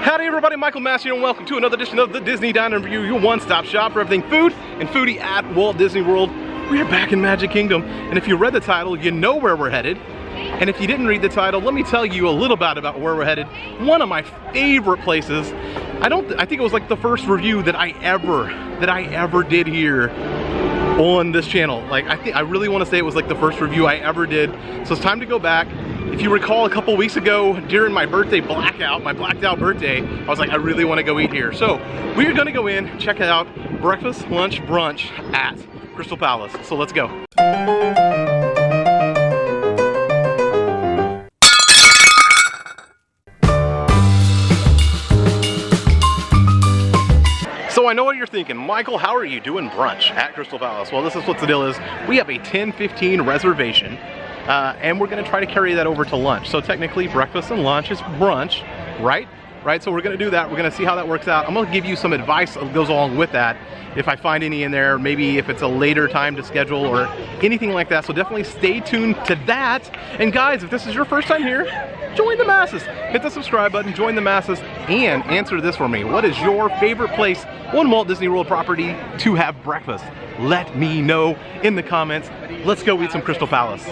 Howdy everybody, Michael Massey here, and welcome to another edition of the Disney Diner Review, your one-stop shop for everything food and foodie at Walt Disney World. We're back in Magic Kingdom, and if you read the title, you know where we're headed. And if you didn't read the title, let me tell you a little bit about where we're headed. One of my favorite places. I think it was like the first review that I ever did here on this channel. Like, I really want to say it was like the first review I ever did. So it's time to go back. If you recall, a couple weeks ago during my birthday blackout, my blacked out birthday, I was like, I really want to go eat here. So we're gonna go in, check out breakfast, lunch, brunch at Crystal Palace. So let's go. So I know what you're thinking, Michael, how are you doing brunch at Crystal Palace? Well, this is what the deal is. We have a 10:15 reservation. And we're gonna try to carry that over to lunch. So technically breakfast and lunch is brunch, right? So we're gonna do that. We're gonna see how that works out. I'm gonna give you some advice that goes along with that. If I find any in there, maybe if it's a later time to schedule or anything like that. So definitely stay tuned to that. And guys, if this is your first time here, join the masses. Hit the subscribe button, join the masses, and answer this for me. What is your favorite place on Walt Disney World property to have breakfast? Let me know in the comments. Let's go eat some Crystal Palace.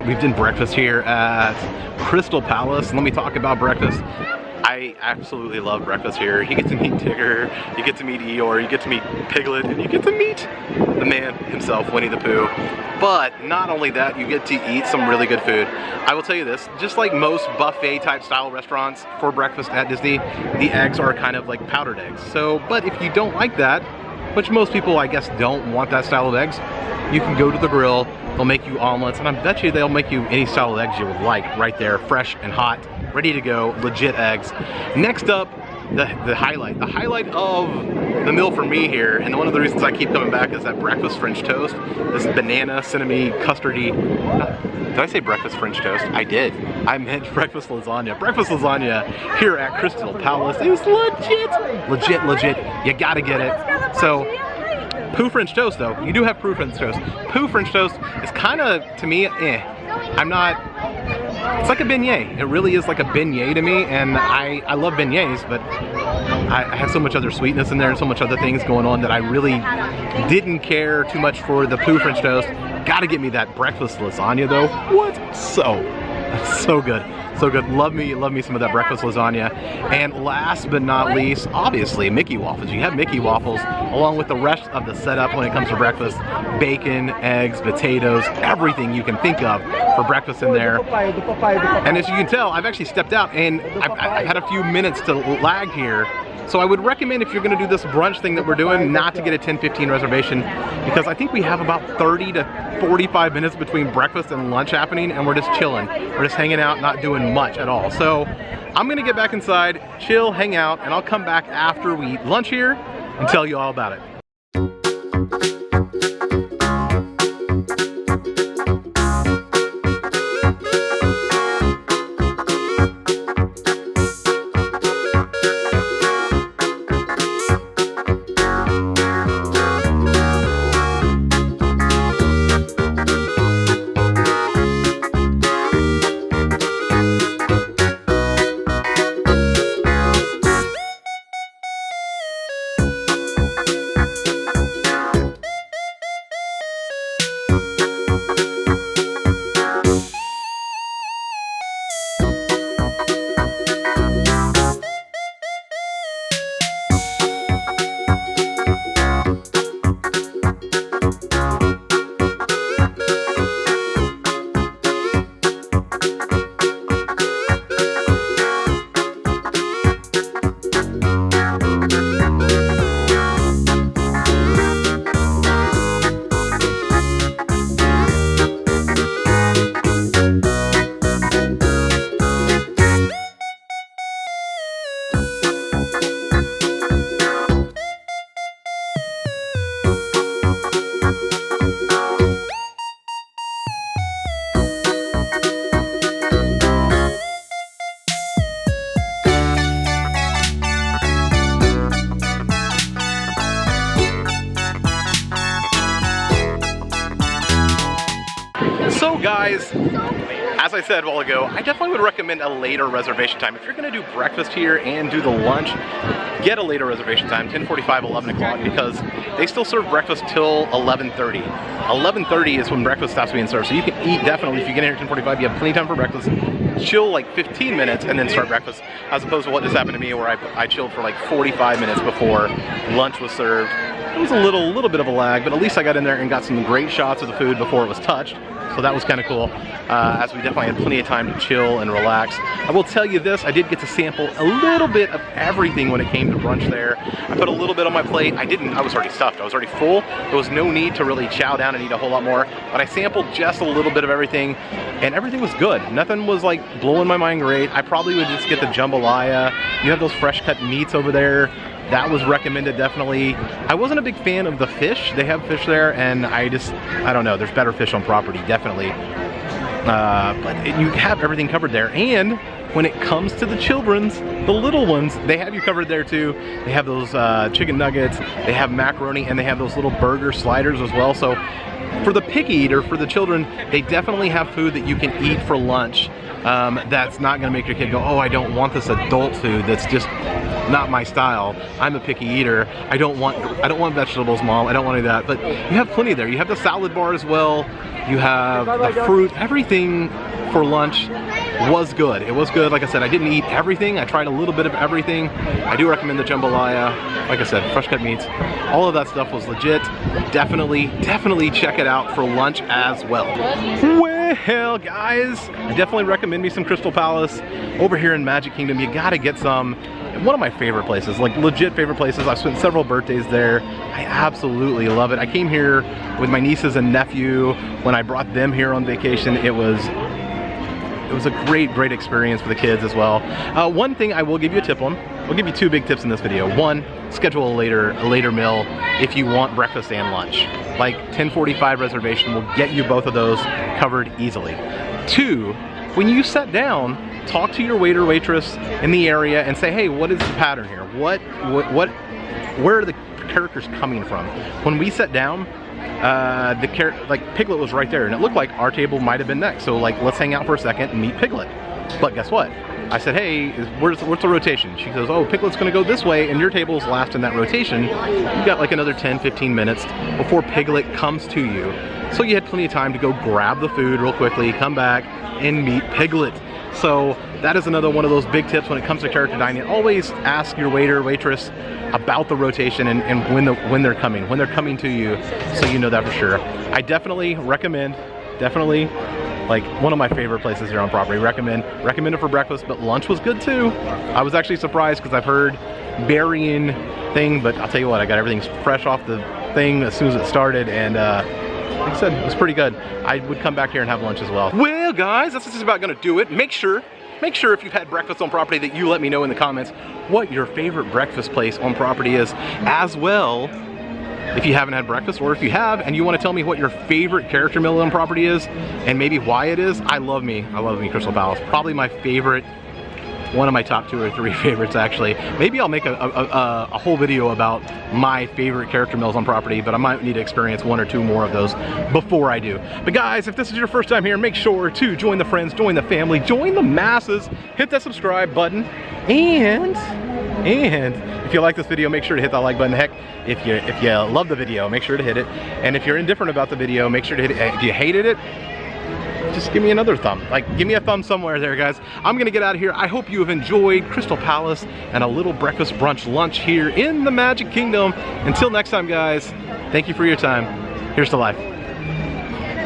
We've done breakfast here at Crystal Palace. Let me talk about breakfast. I absolutely love breakfast here. You get to meet Tigger, you get to meet Eeyore, you get to meet Piglet, and you get to meet the man himself, Winnie the Pooh. But not only that, you get to eat some really good food. I will tell you this, just like most buffet type style restaurants for breakfast at Disney, the eggs are kind of like powdered eggs. So, but if you don't like that, which most people I guess don't want that style of eggs, you can go to the grill, they'll make you omelets, and I bet you they'll make you any style of eggs you would like right there, fresh and hot, ready to go, legit eggs. Next up, the highlight of the meal for me here, and one of the reasons I keep coming back is that breakfast French toast. This banana, cinnamon, custardy. Did I say breakfast French toast? I did. I meant breakfast lasagna. Breakfast lasagna here at Crystal Palace is legit. You gotta get it. So, Pooh French toast though, you do have Pooh French toast. Pooh French toast is kind of, to me, it's like a beignet. It really is like a beignet to me, and I love beignets, but I have so much other sweetness in there and so much other things going on that I really didn't care too much for the Pooh French toast. Gotta get me that breakfast lasagna though. What? So good. So good. Love me some of that breakfast lasagna. And last but not least, obviously, Mickey waffles. You have Mickey waffles along with the rest of the setup when it comes to breakfast. Bacon, eggs, potatoes, everything you can think of for breakfast in there. And as you can tell, I've actually stepped out and I've had a few minutes to lag here. So I would recommend, if you're gonna do this brunch thing that we're doing, not to get a 10:15 reservation, because I think we have about 30 to 45 minutes between breakfast and lunch happening, and we're just chilling. We're just hanging out, not doing much at all. So I'm gonna get back inside, chill, hang out, and I'll come back after we eat lunch here and tell you all about it. guys, as I said a while ago, I definitely would recommend a later reservation time. If you're gonna do breakfast here and do the lunch, get a later reservation time, 10:45, 11 o'clock, because they still serve breakfast till 11:30. 11:30 is when breakfast stops being served. So you can eat definitely, if you get here at 10:45, you have plenty of time for breakfast, chill like 15 minutes and then start breakfast, as opposed to what just happened to me where I chilled for like 45 minutes before lunch was served. It was a little bit of a lag, but at least I got in there and got some great shots of the food before it was touched. So that was kind of cool, as we definitely had plenty of time to chill and relax. I will tell you this, I did get to sample a little bit of everything when it came to brunch there. I put a little bit on my plate. I was already stuffed, I was already full. There was no need to really chow down and eat a whole lot more, but I sampled just a little bit of everything, and everything was good. Nothing was like blowing my mind great. I probably would just get the jambalaya. You have those fresh cut meats over there. That was recommended, definitely. I wasn't a big fan of the fish. They have fish there, and I don't know, there's better fish on property, definitely. But you have everything covered there. And when it comes to the children's, the little ones, they have you covered there too. They have those chicken nuggets, they have macaroni, and they have those little burger sliders as well. So for the picky eater, for the children, they definitely have food that you can eat for lunch. That's not gonna make your kid go, oh, I don't want this adult food that's just not my style. I'm a picky eater. I don't want vegetables, Mom. I don't want any of that. But you have plenty there. You have the salad bar as well. You have the fruit. Everything for lunch was good. It was good. Like I said, I didn't eat everything. I tried a little bit of everything. I do recommend the jambalaya. Like I said, fresh cut meats. All of that stuff was legit. Definitely check it out for lunch as well. Well, guys, I definitely recommend me some Crystal Palace over here in Magic Kingdom. You gotta get some. One of my favorite places, like legit favorite places. I've spent several birthdays there. I absolutely love it. I came here with my nieces and nephew. When I brought them here on vacation, it was a great experience for the kids as well. One thing I will give you a tip on. I'll give you two big tips in this video. One, schedule a later meal if you want breakfast and lunch. Like 10:45 reservation will get you both of those covered easily. Two, when you sit down, talk to your waiter, waitress in the area and say, hey, what is the pattern here? Where are the characters coming from? When we sat down, like Piglet was right there, and it looked like our table might have been next. So like, let's hang out for a second and meet Piglet. But guess what? I said, hey, what's the rotation? She goes, oh, Piglet's gonna go this way, and your table's last in that rotation. You got like another 10-15 minutes before Piglet comes to you. So you had plenty of time to go grab the food real quickly, come back, and meet Piglet. So that is another one of those big tips when it comes to character dining. Always ask your waiter, waitress about the rotation and when they're coming to you, so you know that for sure. I definitely recommend, like one of my favorite places here on property. Recommend it for breakfast, but lunch was good too. I was actually surprised because I've heard varying thing, but I'll tell you what, I got everything fresh off the thing as soon as it started, and like I said, it was pretty good. I would come back here and have lunch as well. Well, guys, that's just about gonna do it. Make sure if you've had breakfast on property that you let me know in the comments what your favorite breakfast place on property is as well. If you haven't had breakfast, or if you have and you want to tell me what your favorite character meal on property is and maybe why it is, I love me Crystal Palace. Probably my favorite, one of my top 2 or 3 favorites actually. Maybe I'll make a whole video about my favorite character meals on property, but I might need to experience 1 or 2 more of those before I do. But guys, if this is your first time here, make sure to join the friends, join the family, join the masses, hit that subscribe button, and if you like this video, make sure to hit that like button. Heck, if you love the video, make sure to hit it. And if you're indifferent about the video, make sure to hit it. If you hated it, just give me another thumb. Like, give me a thumb somewhere there, guys. I'm gonna get out of here. I hope you have enjoyed Crystal Palace and a little breakfast, brunch, lunch here in the Magic Kingdom. Until next time, guys, thank you for your time. Here's to life.